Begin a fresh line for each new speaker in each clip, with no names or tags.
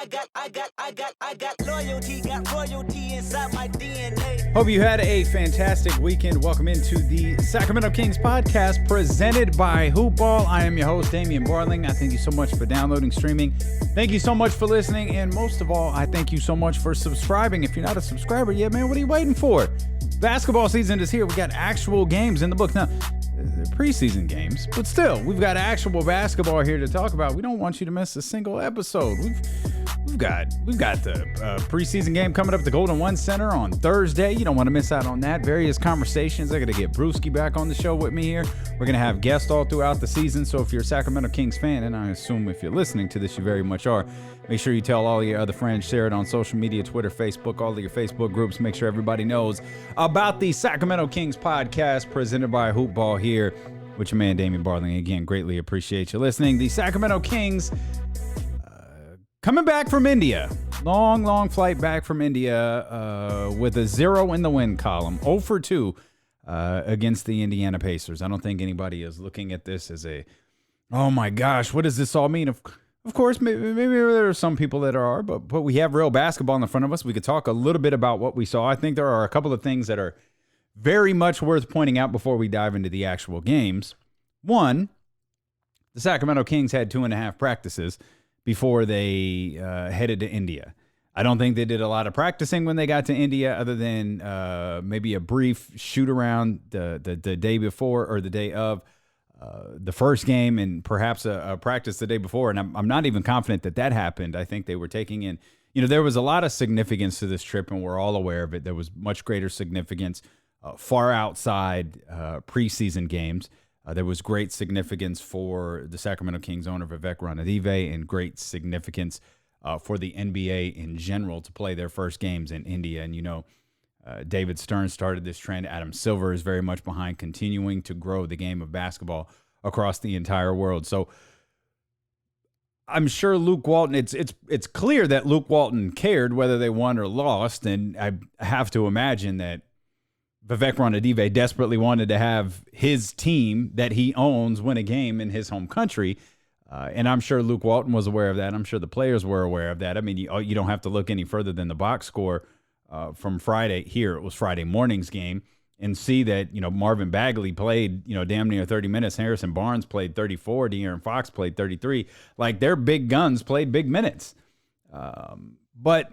got loyalty, got royalty inside my DNA.
Hope you had a fantastic weekend. Welcome into the Sacramento Kings podcast presented by Hoop Ball. I am your host, Damien Barling. I thank you so much for downloading, streaming. Thank you so much for listening. And most of all, I thank you so much for subscribing. If you're not a subscriber yet, man, what are you waiting for? Basketball season is here. We got actual games in the books. Now, preseason games, but still, we've got actual basketball here to talk about. We don't want you to miss a single episode. We've got the preseason game coming up at the Golden One Center on Thursday. You don't want to miss out on that. Various conversations. I got to get Brewski back on the show with me here. We're going to have guests all throughout the season. So if you're a Sacramento Kings fan, and I assume if you're listening to this, you very much are, make sure you tell all your other friends, share it on social media, Twitter, Facebook, all of your Facebook groups. Make sure everybody knows about the Sacramento Kings podcast presented by Hoop Ball here with your man, Damien Barling. Again, greatly appreciate you listening. The Sacramento Kings coming back from India. Long flight back from India with a 0 in the win column. 0 for 2 against the Indiana Pacers. I don't think anybody is looking at this as a, oh my gosh, what does this all mean? Of course, maybe there are some people that are, but we have real basketball in front of us. We could talk a little bit about what we saw. I think there are a couple of things that are very much worth pointing out before we dive into the actual games. One, the Sacramento Kings had 2.5 practices before they headed to India. I don't think they did a lot of practicing when they got to India other than maybe a brief shoot around the day before or the day of the first game and perhaps a practice the day before. And I'm not even confident that happened. I think they were taking in, there was a lot of significance to this trip and we're all aware of it. There was much greater significance far outside preseason games. There was great significance for the Sacramento Kings owner, Vivek Ranadive, and great significance for the NBA in general to play their first games in India. And, David Stern started this trend. Adam Silver is very much behind continuing to grow the game of basketball across the entire world. So I'm sure Luke Walton, it's clear that Luke Walton cared whether they won or lost. And I have to imagine that Vivek Ranadive desperately wanted to have his team that he owns win a game in his home country. And I'm sure Luke Walton was aware of that. I'm sure the players were aware of that. I mean, you don't have to look any further than the box score from Friday. Here, it was Friday morning's game, and see that, Marvin Bagley played, damn near 30 minutes. Harrison Barnes played 34. De'Aaron Fox played 33. Like, their big guns played big minutes. But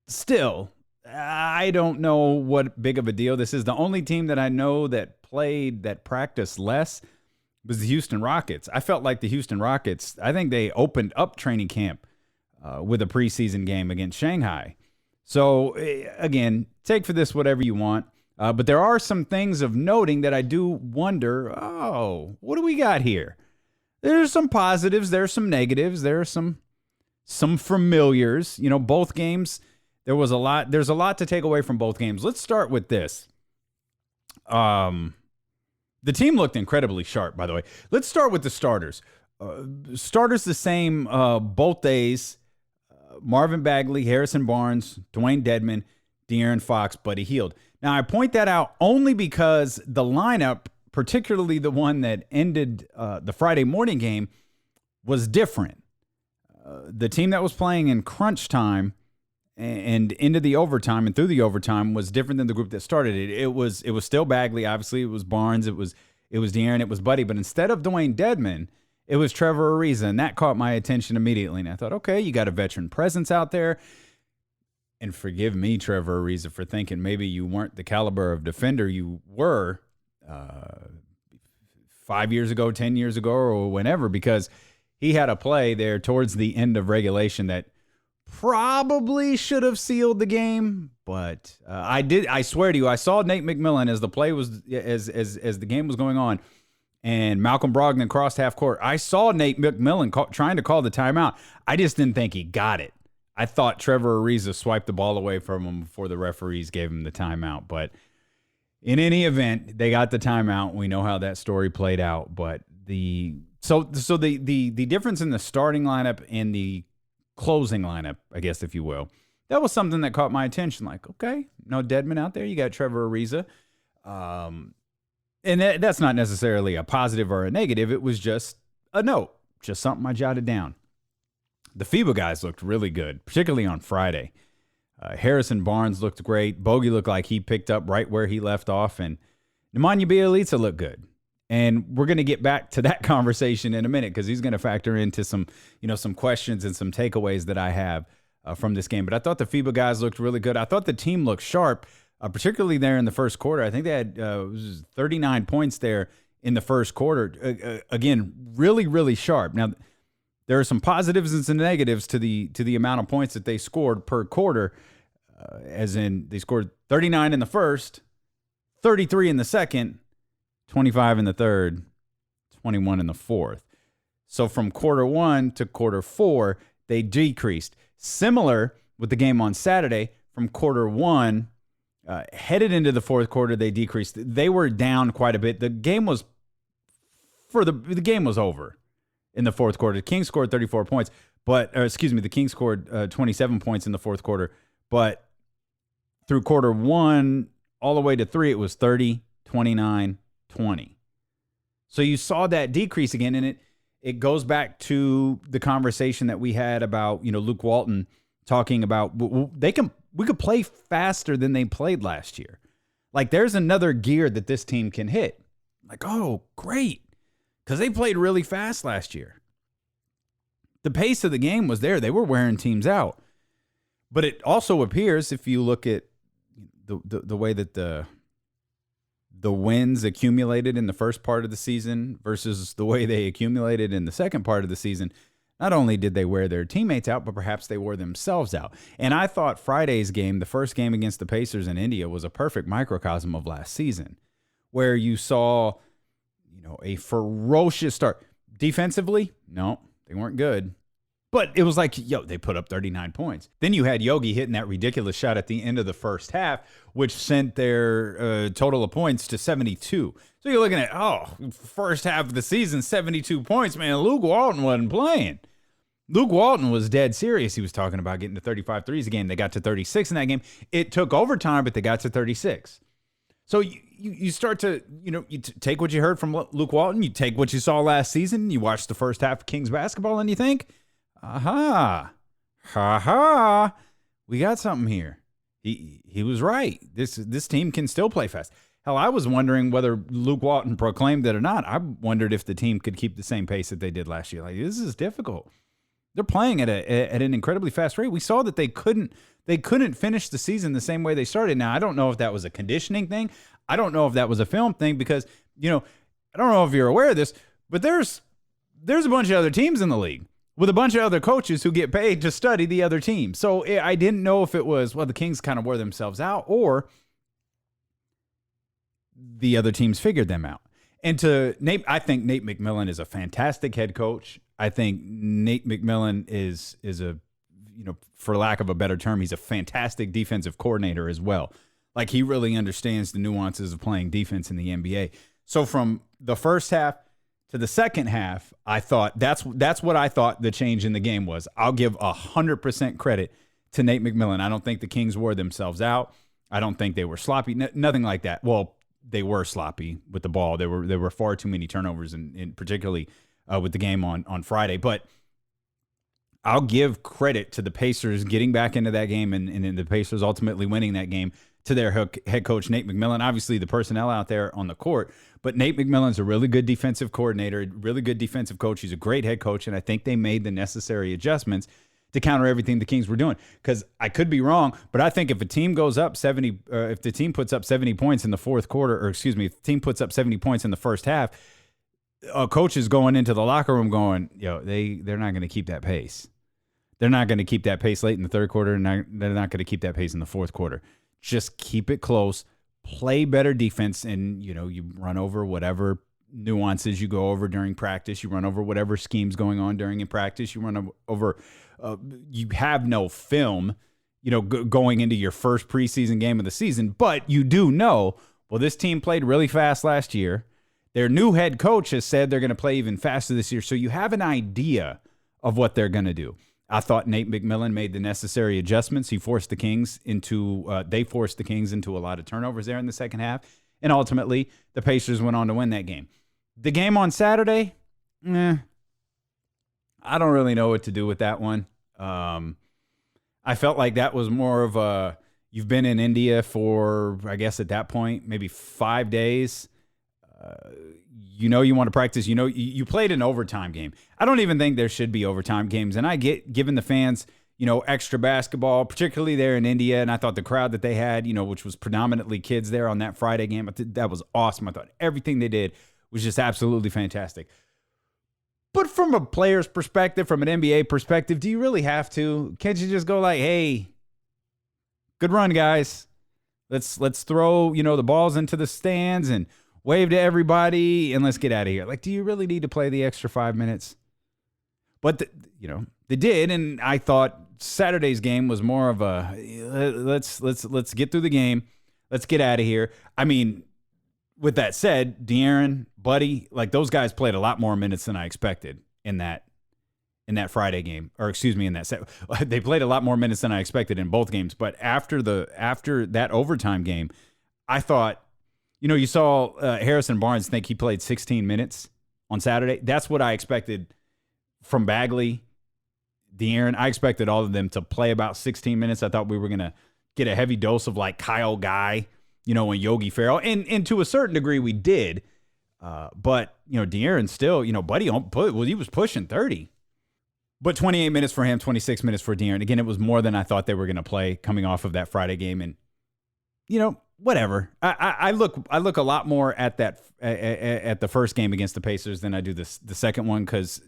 still, I don't know what big of a deal this is. The only team that I know that practiced less was the Houston Rockets. I felt like the Houston Rockets, I think they opened up training camp with a preseason game against Shanghai. So, again, take for this whatever you want. But there are some things of noting that I do wonder, what do we got here? There's some positives. There's some negatives. There are some familiars. Both games, there's a lot to take away from both games. Let's start with this. The team looked incredibly sharp, by the way. Let's start with the starters. Starters the same both days. Marvin Bagley, Harrison Barnes, Dwayne Dedmon, De'Aaron Fox, Buddy Hield. Now, I point that out only because the lineup, particularly the one that ended the Friday morning game, was different. The team that was playing in crunch time and into the overtime and through the overtime was different than the group that started it. It was still Bagley, obviously. It was Barnes. It was De'Aaron. It was Buddy. But instead of Dwayne Dedmon, it was Trevor Ariza, and that caught my attention immediately. And I thought, okay, you got a veteran presence out there. And forgive me, Trevor Ariza, for thinking maybe you weren't the caliber of defender you were 5 years ago, 10 years ago, or whenever, because he had a play there towards the end of regulation that probably should have sealed the game, but I swear to you, I saw Nate McMillan as the play was as the game was going on, and Malcolm Brogdon crossed half court. I saw Nate McMillan trying to call the timeout. I just didn't think he got it. I thought Trevor Ariza swiped the ball away from him before the referees gave him the timeout. But in any event, they got the timeout. We know how that story played out. But the difference in the starting lineup and the closing lineup, I guess, if you will, that was something that caught my attention. Like, okay, no Dedmon out there. You got Trevor Ariza. And that's not necessarily a positive or a negative. It was just a note, just something I jotted down. The FIBA guys looked really good, particularly on Friday. Harrison Barnes looked great. Bogey looked like he picked up right where he left off, and Nemanja Bjelica looked good. And we're going to get back to that conversation in a minute because he's going to factor into some questions and some takeaways that I have from this game. But I thought the FIBA guys looked really good. I thought the team looked sharp, particularly there in the first quarter. I think they had 39 points there in the first quarter. Again, really, really sharp. Now, there are some positives and some negatives to the amount of points that they scored per quarter, as in they scored 39 in the first, 33 in the second, 25 in the third, 21 in the fourth. So from quarter one to quarter four, they decreased. Similar with the game on Saturday, from quarter one, headed into the fourth quarter, they decreased. They were down quite a bit. The game was over in the fourth quarter. The Kings scored 34 points, the Kings scored 27 points in the fourth quarter. But through quarter one all the way to three, it was 30, 29, 20. So you saw that decrease again, and it goes back to the conversation that we had about, Luke Walton talking about we could play faster than they played last year. Like, there's another gear that this team can hit. Like, oh, great. Because they played really fast last year. The pace of the game was there. They were wearing teams out. But it also appears, if you look at the way that the wins accumulated in the first part of the season versus the way they accumulated in the second part of the season, not only did they wear their teammates out, but perhaps they wore themselves out. And I thought Friday's game, the first game against the Pacers in India, was a perfect microcosm of last season, where you saw a ferocious start. Defensively, no, they weren't good. But it was like, they put up 39 points. Then you had Yogi hitting that ridiculous shot at the end of the first half, which sent their total of points to 72. So you're looking at, first half of the season, 72 points. Man, Luke Walton wasn't playing. Luke Walton was dead serious. He was talking about getting to 35 threes a game. They got to 36 in that game. It took overtime, but they got to 36. So you start to, you take what you heard from Luke Walton, you take what you saw last season, you watch the first half of Kings basketball, and you think, we got something here. He was right. This team can still play fast. Hell, I was wondering whether Luke Walton proclaimed it or not. I wondered if the team could keep the same pace that they did last year. Like, this is difficult. They're playing at an incredibly fast rate. We saw that they couldn't finish the season the same way they started. Now, I don't know if that was a conditioning thing. I don't know if that was a film thing because, I don't know if you're aware of this, but there's a bunch of other teams in the league with a bunch of other coaches who get paid to study the other team. So I didn't know if it was, the Kings kind of wore themselves out or the other teams figured them out. And I think Nate McMillan is a fantastic head coach. I think Nate McMillan is a, for lack of a better term, he's a fantastic defensive coordinator as well. Like, he really understands the nuances of playing defense in the NBA. So from the first half to the second half, I thought that's what I thought the change in the game was. I'll give 100% credit to Nate McMillan. I don't think the Kings wore themselves out. I don't think they were sloppy. Nothing like that. Well, they were sloppy with the ball. There were far too many turnovers, in particularly with the game on Friday. But I'll give credit to the Pacers getting back into that game and the Pacers ultimately winning that game to their head coach, Nate McMillan. Obviously, the personnel out there on the court, but Nate McMillan's a really good defensive coordinator, really good defensive coach. He's a great head coach, and I think they made the necessary adjustments to counter everything the Kings were doing. Because I could be wrong, but I think if a team goes up 70, if the team puts up 70 points in the fourth quarter, if the team puts up 70 points in the first half, a coach is going into the locker room going, they're not going to keep that pace. They're not going to keep that pace late in the third quarter, and they're not going to keep that pace in the fourth quarter. Just keep it close, play better defense, and you run over whatever nuances you go over during practice. You run over whatever schemes going on during practice. You run over. You have no film, going into your first preseason game of the season, but you do know. Well, this team played really fast last year. Their new head coach has said they're going to play even faster this year, so you have an idea of what they're going to do. I thought Nate McMillan made the necessary adjustments. They forced the Kings into a lot of turnovers there in the second half. And ultimately, the Pacers went on to win that game. The game on Saturday, I I don't really know what to do with that one. I felt like that was more of a, you've been in India for, I guess at that point, maybe 5 days. You want to practice. You played an overtime game. I don't even think there should be overtime games. And I get giving the fans, extra basketball, particularly there in India. And I thought the crowd that they had, which was predominantly kids there on that Friday game, that was awesome. I thought everything they did was just absolutely fantastic. But from a player's perspective, from an NBA perspective, do you really have to? Can't you just go like, hey, good run, guys. Let's throw, the balls into the stands and wave to everybody and let's get out of here. Like, do you really need to play the extra 5 minutes? But, they did. And I thought Saturday's game was more of a, let's get through the game. Let's get out of here. I mean, with that said, De'Aaron, Buddy, like those guys played a lot more minutes than I expected in that Friday game, or excuse me, in that set. They played a lot more minutes than I expected in both games. But after that overtime game, I thought, you saw Harrison Barnes think he played 16 minutes on Saturday. That's what I expected from Bagley, De'Aaron. I expected all of them to play about 16 minutes. I thought we were going to get a heavy dose of like Kyle Guy, and Yogi Ferrell. And to a certain degree we did. But, De'Aaron still, Buddy, he was pushing 30. But 28 minutes for him, 26 minutes for De'Aaron. Again, it was more than I thought they were going to play coming off of that Friday game. And, whatever. I look a lot more at that at the first game against the Pacers than I do the second one, because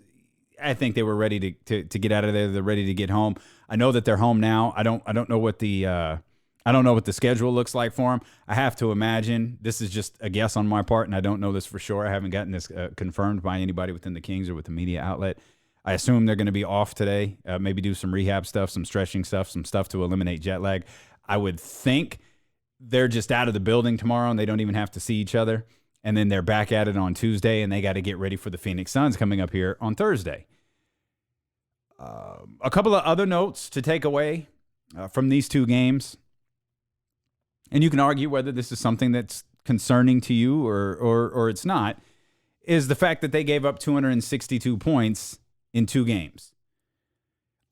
I think they were ready to get out of there. They're ready to get home. I know that they're home now. I don't know what the schedule looks like for them. I have to imagine, this is just a guess on my part, and I don't know this for sure. I haven't gotten this confirmed by anybody within the Kings or with the media outlet. I assume they're going to be off today, maybe do some rehab stuff, some stretching stuff, some stuff to eliminate jet lag. I would think they're just out of the building tomorrow and they don't even have to see each other. And then they're back at it on Tuesday, and they got to get ready for the Phoenix Suns coming up here on Thursday. A couple of other notes to take away from these two games. And you can argue whether this is something that's concerning to you or it's not, is the fact that they gave up 262 points in 2 games.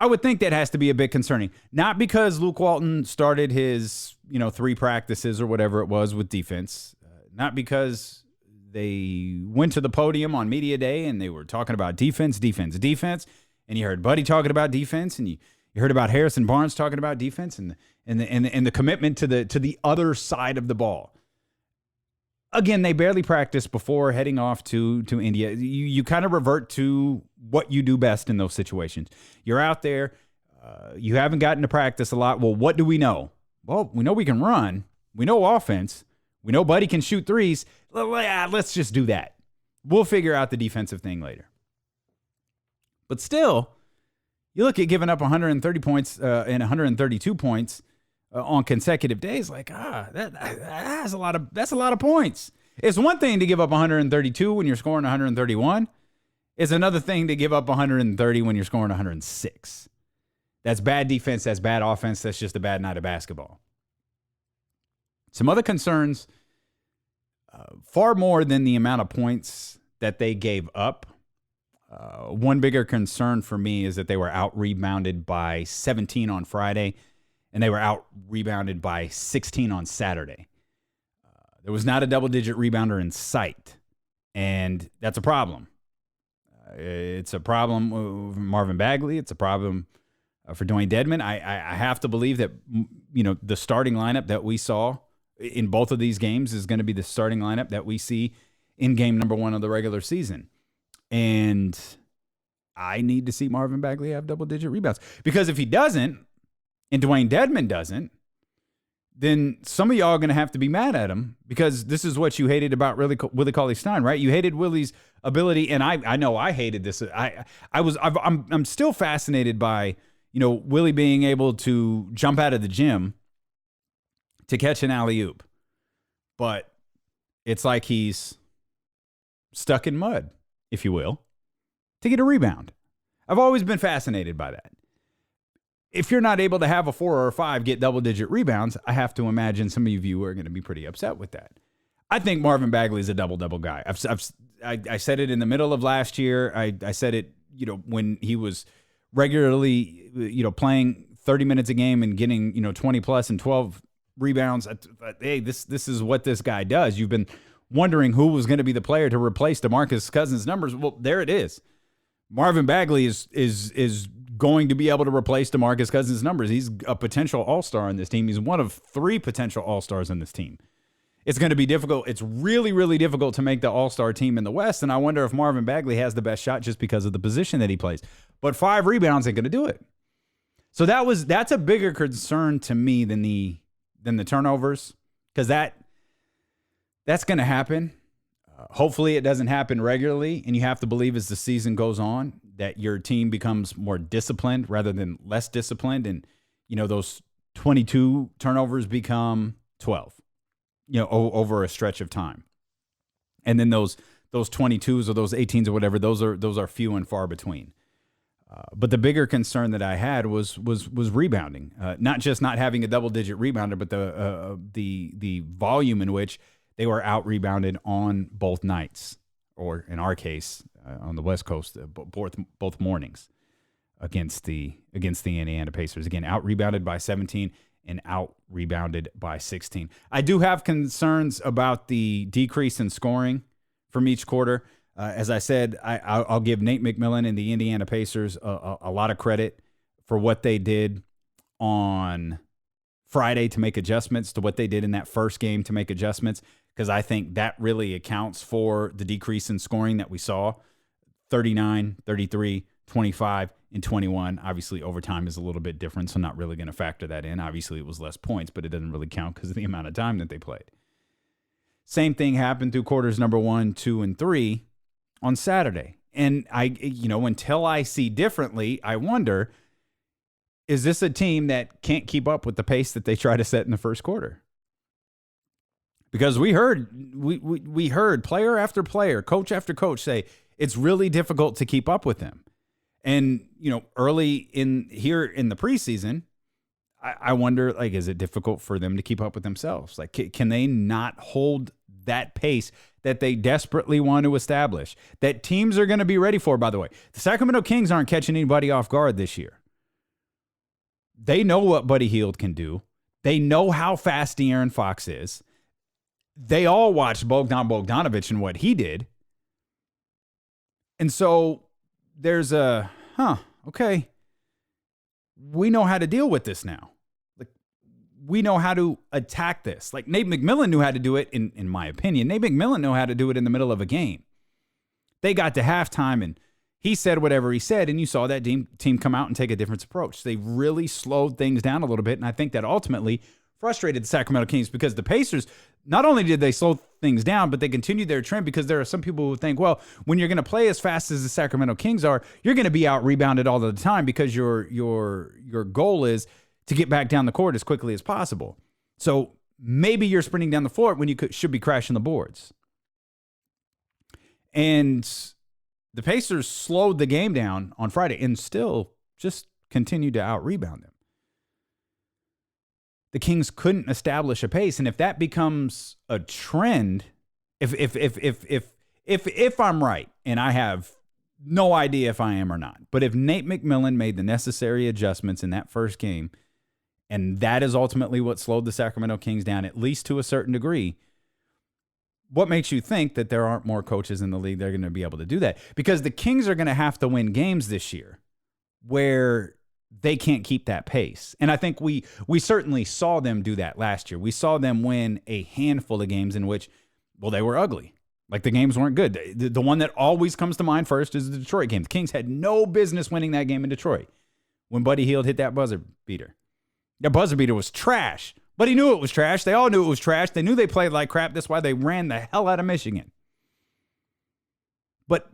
I would think that has to be a bit concerning. Not because Luke Walton started his, 3 practices or whatever it was with defense. Not because they went to the podium on media day and they were talking about defense. And you heard Buddy talking about defense, and you heard about Harrison Barnes talking about defense and the commitment to the other side of the ball. Again, they barely practiced before heading off to India. You kind of revert to what you do best in those situations. You're out there. You haven't gotten to practice a lot. Well, what do we know? Well, we know we can run. We know offense. We know Buddy can shoot threes. Let's just do that. We'll figure out the defensive thing later. But still, you look at giving up 130 points and 132 points on consecutive days, that's a lot of points. It's one thing to give up 132 when you're scoring 131. It's another thing to give up 130 when you're scoring 106. That's bad defense. That's bad offense. That's just a bad night of basketball. Some other concerns, far more than the amount of points that they gave up. One bigger concern for me is that they were out-rebounded by 17 on Friday, and they were out-rebounded by 16 on Saturday. There was not a double-digit rebounder in sight, and that's a problem. It's a problem with Marvin Bagley. It's a problem for Dwayne Dedmon. I have to believe that, the starting lineup that we saw in both of these games is going to be the starting lineup that we see in game number 1 of the regular season. And I need to see Marvin Bagley have double-digit rebounds. Because if he doesn't, and Dwayne Dedmon doesn't, then some of y'all are going to have to be mad at him, because this is what you hated about Willie Cauley-Stein, right? You hated Willie's ability, and I know I hated this. I'm still fascinated by, Willie being able to jump out of the gym to catch an alley-oop. But it's like he's stuck in mud, if you will, to get a rebound. I've always been fascinated by that. If you're not able to have a 4 or a 5 get double-digit rebounds, I have to imagine some of you are going to be pretty upset with that. I think Marvin Bagley is a double-double guy. I said it in the middle of last year. I said it, when he was regularly, playing 30 minutes a game and getting, 20 plus and 12 rebounds. Hey, this is what this guy does. You've been wondering who was going to be the player to replace DeMarcus Cousins' numbers. Well, there it is. Marvin Bagley is going to be able to replace DeMarcus Cousins' numbers. He's a potential all-star on this team. He's one of 3 potential all-stars on this team. It's going to be difficult. It's really, really difficult to make the all-star team in the West, and I wonder if Marvin Bagley has the best shot just because of the position that he plays. But 5 rebounds ain't going to do it. So that's a bigger concern to me than the turnovers, because that's going to happen. Hopefully it doesn't happen regularly, and you have to believe as the season goes on that your team becomes more disciplined rather than less disciplined, and those 22 turnovers become 12, over a stretch of time. And then those 22s or those 18s or whatever, those are few and far between. But the bigger concern that I had was rebounding, not just not having a double-digit rebounder, but the volume in which they were out-rebounded on both nights, or in our case, on the West Coast, both mornings against the Indiana Pacers. Again, out-rebounded by 17 and out-rebounded by 16. I do have concerns about the decrease in scoring from each quarter. As I said, I'll give Nate McMillan and the Indiana Pacers a lot of credit for what they did on Friday to make adjustments to what they did in that first game to make adjustments, because I think that really accounts for the decrease in scoring that we saw. 39, 33, 25, and 21. Obviously, overtime is a little bit different, so I'm not really going to factor that in. Obviously, it was less points, but it doesn't really count because of the amount of time that they played. Same thing happened through quarters number 1, 2, and 3 on Saturday. And until I see differently, I wonder, is this a team that can't keep up with the pace that they try to set in the first quarter? Because we heard player after player, coach after coach say it's really difficult to keep up with them. And, early in the preseason, I wonder, is it difficult for them to keep up with themselves? Can they not hold that pace that they desperately want to establish, that teams are going to be ready for? By the way, the Sacramento Kings aren't catching anybody off guard this year. They know what Buddy Hield can do. They know how fast De'Aaron Fox is. They all watched Bogdan Bogdanović and what he did. And so there's okay, we know how to deal with this now. We know how to attack this. Nate McMillan knew how to do it, in my opinion. Nate McMillan knew how to do it in the middle of a game. They got to halftime, and he said whatever he said, and you saw that team come out and take a different approach. They really slowed things down a little bit, and I think that ultimately frustrated the Sacramento Kings, because the Pacers, not only did they slow things down, but they continued their trend, because there are some people who think, well, when you're going to play as fast as the Sacramento Kings are, you're going to be out-rebounded all the time, because your goal is to get back down the court as quickly as possible. So maybe you're sprinting down the floor when you should be crashing the boards. And the Pacers slowed the game down on Friday and still just continued to out-rebound them. The Kings couldn't establish a pace, and if that becomes a trend, if I'm right, and I have no idea if I am or not, but if Nate McMillan made the necessary adjustments in that first game, and that is ultimately what slowed the Sacramento Kings down, at least to a certain degree, what makes you think that there aren't more coaches in the league that are going to be able to do that? Because the Kings are going to have to win games this year where they can't keep that pace. And I think we certainly saw them do that last year. We saw them win a handful of games in which, well, they were ugly. The games weren't good. The one that always comes to mind first is the Detroit game. The Kings had no business winning that game in Detroit when Buddy Hield hit that buzzer beater. That buzzer beater was trash, but he knew it was trash. They all knew it was trash. They knew they played like crap. That's why they ran the hell out of Michigan. But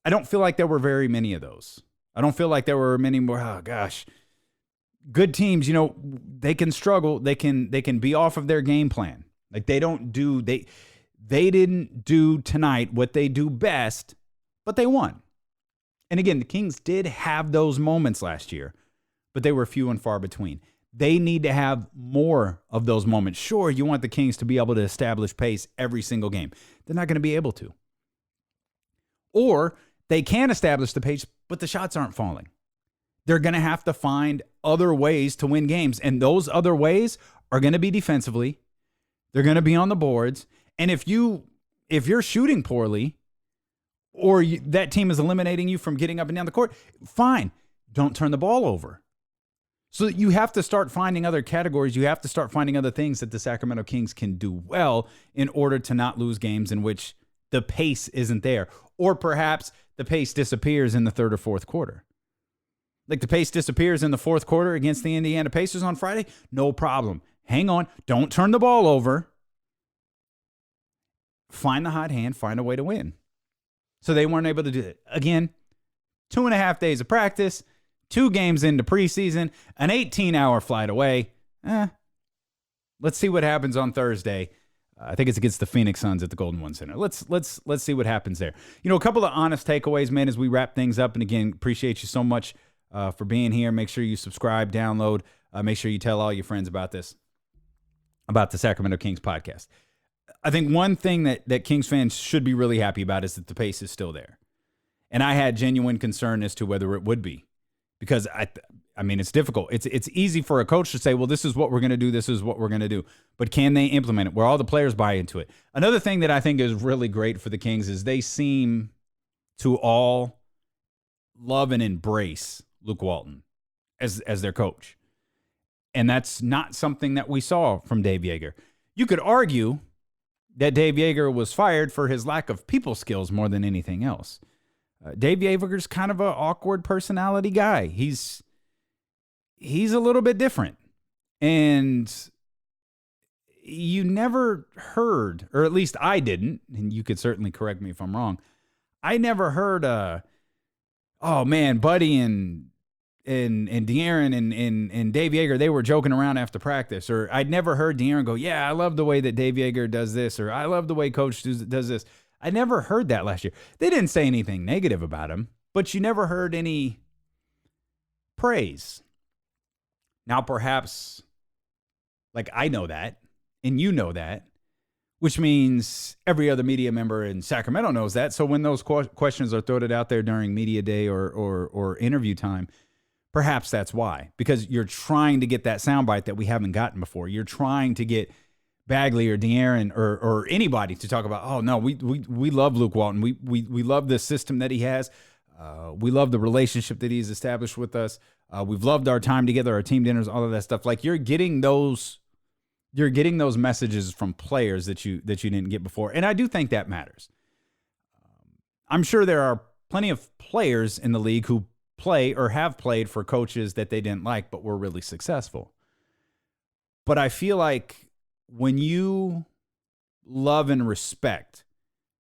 I don't feel like there were very many of those. I don't feel like there were many more. Oh gosh, good teams, they can struggle. They can be off of their game plan. They didn't do tonight what they do best, but they won. And again, the Kings did have those moments last year, but they were few and far between. They need to have more of those moments. Sure, you want the Kings to be able to establish pace every single game. They're not going to be able to. Or They can establish the pace, but the shots aren't falling. They're going to have to find other ways to win games. And those other ways are going to be defensively. They're going to be on the boards. And if you're shooting poorly, or that team is eliminating you from getting up and down the court, fine. Don't turn the ball over. So you have to start finding other categories. You have to start finding other things that the Sacramento Kings can do well in order to not lose games in which the pace isn't there. Or perhaps the pace disappears in the third or fourth quarter. Like the pace disappears in the fourth quarter against the Indiana Pacers on Friday, no problem. Hang on. Don't turn the ball over. Find the hot hand. Find a way to win. So they weren't able to do it. Again, 2.5 days of practice, 2 games into preseason, an 18-hour flight away. Let's see what happens on Thursday. I think it's against the Phoenix Suns at the Golden One Center. Let's see what happens there. You know, a couple of honest takeaways, man, as we wrap things up. And again, appreciate you so much for being here. Make sure you subscribe, download. Make sure you tell all your friends about this, about the Sacramento Kings podcast. I think one thing that Kings fans should be really happy about is that the pace is still there. And I had genuine concern as to whether it would be. Because, I mean, it's difficult. It's easy for a coach to say, well, this is what we're going to do. This is what we're going to do. But can they implement it where all the players buy into it? Another thing that I think is really great for the Kings is they seem to all love and embrace Luke Walton as their coach. And that's not something that we saw from Dave Joerger. You could argue that Dave Joerger was fired for his lack of people skills more than anything else. Dave Joerger's kind of an awkward personality guy. He's a little bit different. And you never heard, or at least I didn't, and you could certainly correct me if I'm wrong, I never heard, oh man, Buddy and De'Aaron and Dave Joerger, they were joking around after practice. Or I'd never heard De'Aaron go, yeah, I love the way that Dave Joerger does this, or I love the way Coach does this. I never heard that last year. They didn't say anything negative about him, but you never heard any praise. Now, perhaps, like I know that, and you know that, which means every other media member in Sacramento knows that. So when those questions are thrown out there during media day or interview time, perhaps that's why. Because you're trying to get that soundbite that we haven't gotten before. You're trying to get Bagley or De'Aaron or anybody to talk about, oh, no, we love Luke Walton. We love the system that he has. We love the relationship that he's established with us. We've loved our time together, our team dinners, all of that stuff. Like you're getting those messages from players that you didn't get before. And I do think that matters. I'm sure there are plenty of players in the league who play or have played for coaches that they didn't like, but were really successful. But I feel like when you love and respect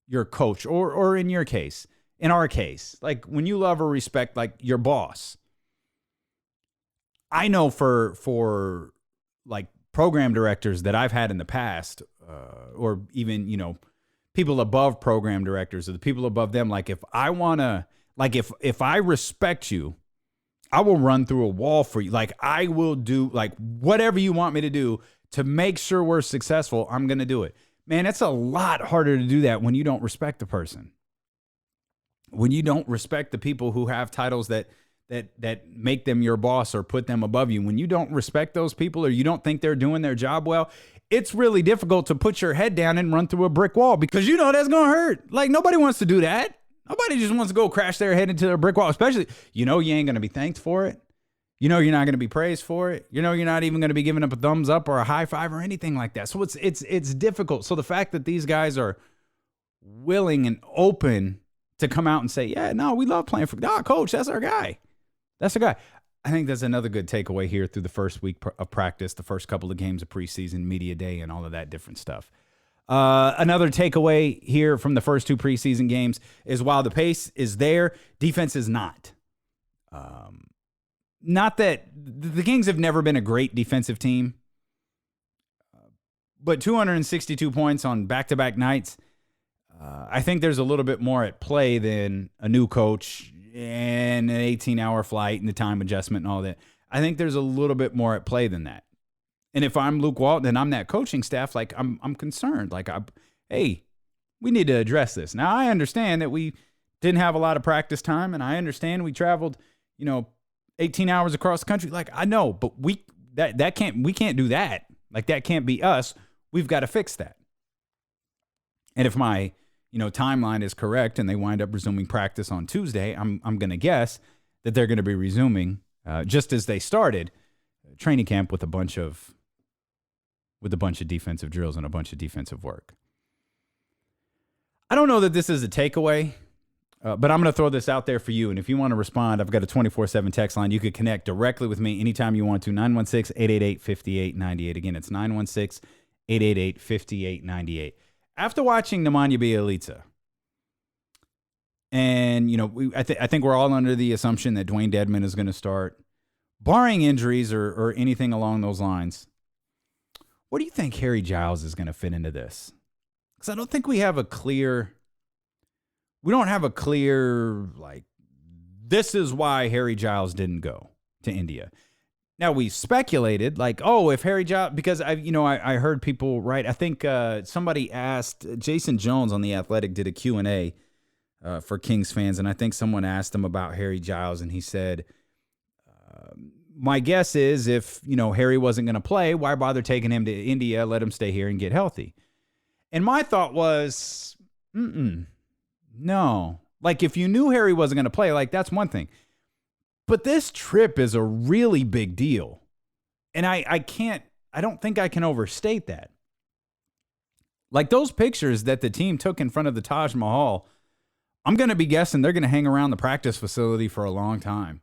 your coach, or in your case, in our case, like when you love or respect like your boss, I know for like program directors that I've had in the past, or even, you know, people above program directors or the people above them, like if I want to, like if I respect you, I will run through a wall for you. Like I will do like whatever you want me to do to make sure we're successful. I'm going to do it. Man, it's a lot harder to do that when you don't respect the person. When you don't respect the people who have titles that make them your boss or put them above you. When you don't respect those people or you don't think they're doing their job well, it's really difficult to put your head down and run through a brick wall because you know that's going to hurt. Like nobody wants to do that. Nobody just wants to go crash their head into a brick wall, especially, you know, you ain't going to be thanked for it. You know, you're not going to be praised for it. You know, you're not even going to be giving up a thumbs up or a high five or anything like that. So it's difficult. So the fact that these guys are willing and open to come out and say, yeah, no, we love playing for, coach, that's our guy. That's the guy. I think that's another good takeaway here through the first week of practice, the first couple of games of preseason, media day, and all of that different stuff. Another takeaway here from the first 2 preseason games is while the pace is there, defense is not. Not that the Kings have never been a great defensive team, but 262 points on back-to-back nights, I think there's a little bit more at play than a new coach and an 18-hour flight and the time adjustment and all that. I think there's a little bit more at play than that. And if I'm Luke Walton and I'm that coaching staff, like I'm concerned. Like, hey, we need to address this. Now, I understand that we didn't have a lot of practice time, and I understand we traveled, 18 hours across the country. Like, I know, but we can't do that. Like, that can't be us. We've got to fix that. And if my, timeline is correct and they wind up resuming practice on Tuesday, I'm going to guess that they're going to be resuming just as they started training camp with a bunch of defensive drills and a bunch of defensive work. I don't know that this is a takeaway, but I'm going to throw this out there for you. And if you want to respond, I've got a 24/7 text line. You could connect directly with me anytime you want to. 916-888-5898. Again, it's 916-888-5898. After watching Nemanja Bjelica, and, I think we're all under the assumption that Dwayne Dedmon is going to start, barring injuries or anything along those lines. What do you think Harry Giles is going to fit into this? Because I don't think we don't have a clear, like, this is why Harry Giles didn't go to India. Now, we speculated, like, oh, if Harry Giles, because I heard people write, I think somebody asked, Jason Jones on The Athletic did a Q&A for Kings fans, and I think someone asked him about Harry Giles, and he said, my guess is if, Harry wasn't going to play, why bother taking him to India, let him stay here and get healthy? And my thought was, no. Like, if you knew Harry wasn't going to play, like, that's one thing. But this trip is a really big deal. And I don't think I can overstate that. Like, those pictures that the team took in front of the Taj Mahal, I'm going to be guessing they're going to hang around the practice facility for a long time.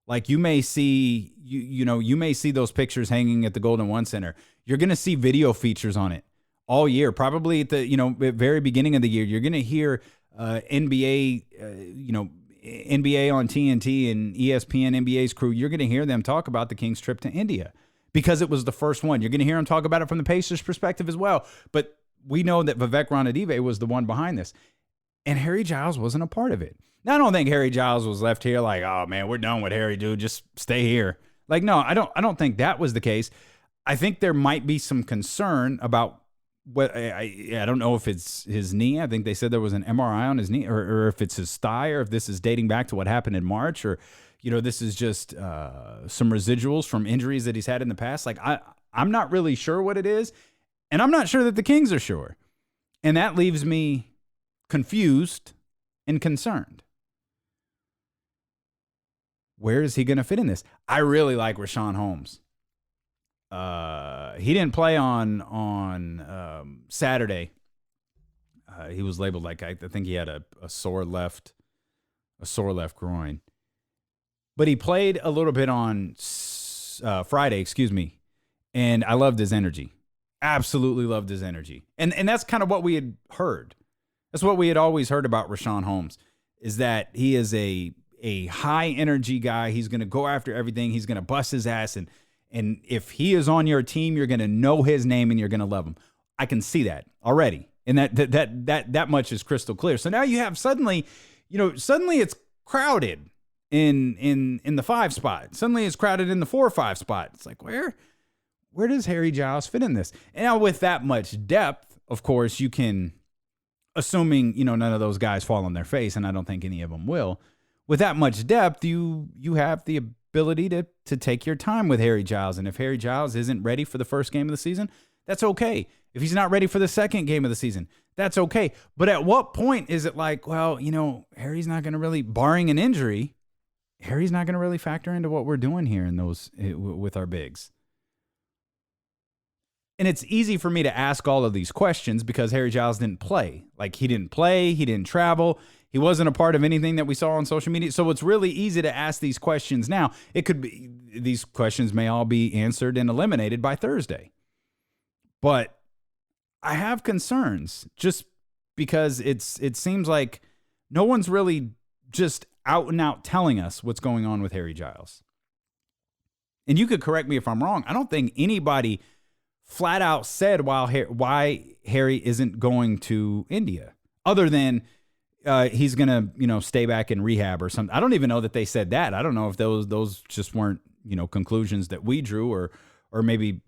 Like, you may see, you may see those pictures hanging at the Golden One Center. You're going to see video features on it all year. Probably at the, very beginning of the year, you're going to hear NBA, NBA on TNT and ESPN NBA's crew. You're going to hear them talk about the Kings trip to India because it was the first one. You're going to hear them talk about it from the Pacers' perspective as well. But we know that Vivek Ranadive was the one behind this. And Harry Giles wasn't a part of it. Now, I don't think Harry Giles was left here like, oh, man, we're done with Harry, dude. Just stay here. Like, no, I don't think that was the case. I think there might be some concern about what I don't know if it's his knee. I think they said there was an MRI on his knee, or if it's his thigh, or if this is dating back to what happened in March, or, this is just some residuals from injuries that he's had in the past. Like, I'm not really sure what it is, and I'm not sure that the Kings are sure. And that leaves me confused and concerned. Where is he going to fit in this? I really like Rashawn Holmes. He didn't play on Saturday. He was labeled like, I think he had a sore left groin. But he played a little bit on Friday, and I loved his energy. Absolutely loved his energy. And that's kind of what we had heard. That's what we had always heard about Rashawn Holmes, is that he is a high energy guy. He's going to go after everything. He's going to bust his ass. And if he is on your team, you're going to know his name and you're going to love him. I can see that already. And that much is crystal clear. So now you have suddenly it's crowded in the 5 spot. Suddenly it's crowded in the 4 or 5 spot. It's like, where does Harry Giles fit in this? And now with that much depth, of course, you can, assuming, none of those guys fall on their face, and I don't think any of them will. With that much depth, you have the ability to take your time with Harry Giles. And if Harry Giles isn't ready for the first game of the season, that's okay. If he's not ready for the second game of the season, that's okay. But at what point is it like, well, Harry's not going to really, barring an injury, Harry's not going to really factor into what we're doing here with our bigs. And it's easy for me to ask all of these questions because Harry Giles didn't play. Like, he didn't play, he didn't travel. He wasn't a part of anything that we saw on social media. So it's really easy to ask these questions now. These questions may all be answered and eliminated by Thursday. But I have concerns just because it seems like no one's really just out and out telling us what's going on with Harry Giles. And you could correct me if I'm wrong. I don't think anybody flat out said why Harry isn't going to India, other than he's going to, stay back in rehab or something. I don't even know that they said that. I don't know if those just weren't, conclusions that we drew, or maybe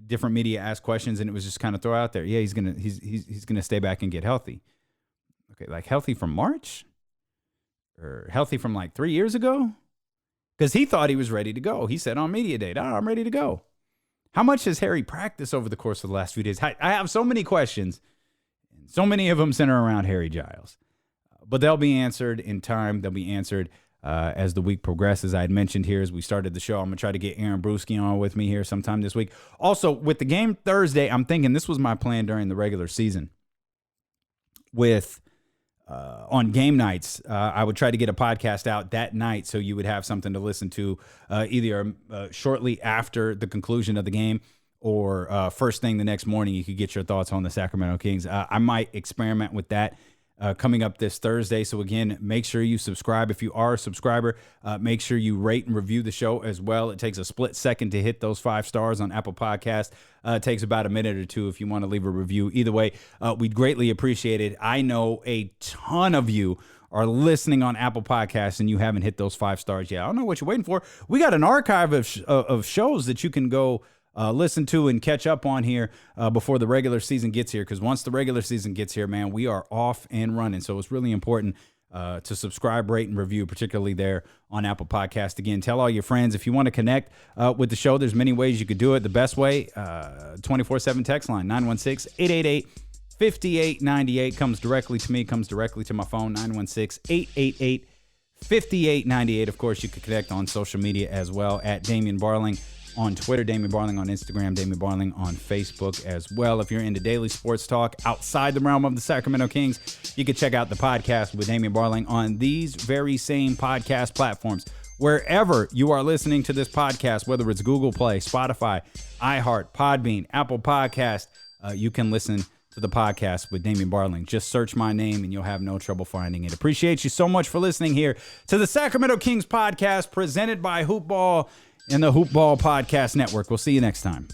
different media asked questions and it was just kind of thrown out there. Yeah, he's going to stay back and get healthy. Okay, like healthy from March? Or healthy from like 3 years ago? Because he thought he was ready to go. He said on media day, I'm ready to go. How much has Harry practiced over the course of the last few days? I have so many questions, so many of them center around Harry Giles. But they'll be answered in time. They'll be answered as the week progresses. I had mentioned here as we started the show, I'm going to try to get Aaron Brewski on with me here sometime this week. Also, with the game Thursday, I'm thinking this was my plan during the regular season. With on game nights, I would try to get a podcast out that night so you would have something to listen to either shortly after the conclusion of the game or first thing the next morning. You could get your thoughts on the Sacramento Kings. I might experiment with that coming up this Thursday. So again, make sure you subscribe. If you are a subscriber, make sure you rate and review the show as well. It takes a split second to hit those 5 stars on Apple Podcasts. It takes about a minute or two if you want to leave a review. Either way, we'd greatly appreciate it. I know a ton of you are listening on Apple Podcasts and you haven't hit those 5 stars yet. I don't know what you're waiting for. We got an archive of shows that you can go listen to and catch up on here before the regular season gets here. Because once the regular season gets here, man, we are off and running. So it's really important to subscribe, rate, and review, particularly there on Apple Podcast. Again, tell all your friends. If you want to connect with the show, there's many ways you could do it. The best way, 24/7 text line, 916-888-5898 comes directly to me, comes directly to my phone, 916-888-5898. Of course, you can connect on social media as well at Damien Barling on Twitter, Damien Barling on Instagram, Damien Barling on Facebook as well. If you're into daily sports talk outside the realm of the Sacramento Kings, you can check out the podcast with Damien Barling on these very same podcast platforms. Wherever you are listening to this podcast, whether it's Google Play, Spotify, iHeart, Podbean, Apple Podcast, you can listen to the podcast with Damien Barling. Just search my name and you'll have no trouble finding it. Appreciate you so much for listening here to the Sacramento Kings podcast presented by Hoop Ball and the Hoop Ball Podcast Network. We'll see you next time.